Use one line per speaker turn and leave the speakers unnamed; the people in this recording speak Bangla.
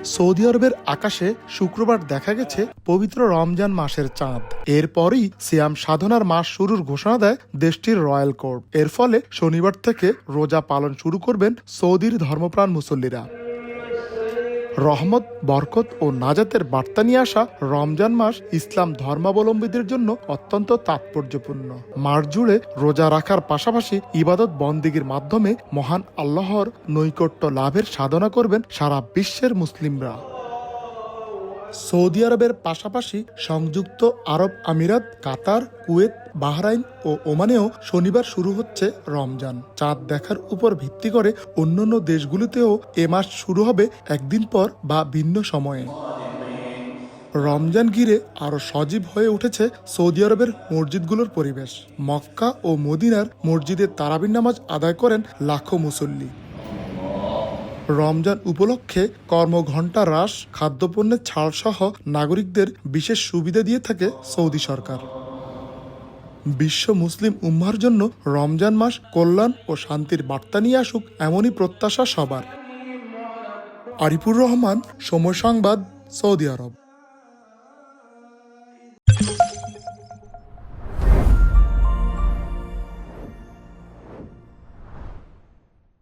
সৌদি আরবের আকাশে শুক্রবার দেখা গেছে পবিত্র রমজান মাসের চাঁদ। এরপরই সিয়াম সাধনার মাস শুরুর ঘোষণা দেয় দেশটির রয়্যাল কোর্ট। এর ফলে শনিবার থেকে রোজা পালন শুরু করবেন সৌদির ধর্মপ্রাণ মুসল্লিরা। রহমত, বরকত ও নাজাতের বার্তা নিয়ে আসা রমজান মাস ইসলাম ধর্মাবলম্বীদের জন্য অত্যন্ত তাৎপর্যপূর্ণ। মাস জুড়ে রোজা রাখার পাশাপাশি ইবাদত বন্দেগীর মাধ্যমে মহান আল্লাহর নৈকট্য লাভের সাধনা করবেন সারা বিশ্বের মুসলিমরা। সৌদি আরবের পাশাপাশি সংযুক্ত আরব আমিরাত, কাতার, কুয়েত, বাহরাইন ও ওমানেও শনিবার শুরু হচ্ছে রমজান। চাঁদ দেখার উপর ভিত্তি করে অন্যান্য দেশগুলিতেও এ মাস শুরু হবে একদিন পর বা ভিন্ন সময়ে। রমজান ঘিরে আরও সজীব হয়ে উঠেছে সৌদি আরবের মসজিদগুলোর পরিবেশ। মক্কা ও মদিনার মসজিদে তারাবির নামাজ আদায় করেন লাখো মুসল্লি। রমজান উপলক্ষে কর্মঘণ্টা হ্রাস, খাদ্যপণ্যের ছাড় সহ নাগরিকদের বিশেষ সুবিধা দিয়ে থাকে সৌদি সরকার। বিশ্ব মুসলিম উম্মাহর জন্য রমজান মাস কল্যাণ ও শান্তির বার্তা নিয়ে আসুক, এমনই প্রত্যাশা সবার। আরিফুর রহমান, সময় সংবাদ, সৌদি আরব।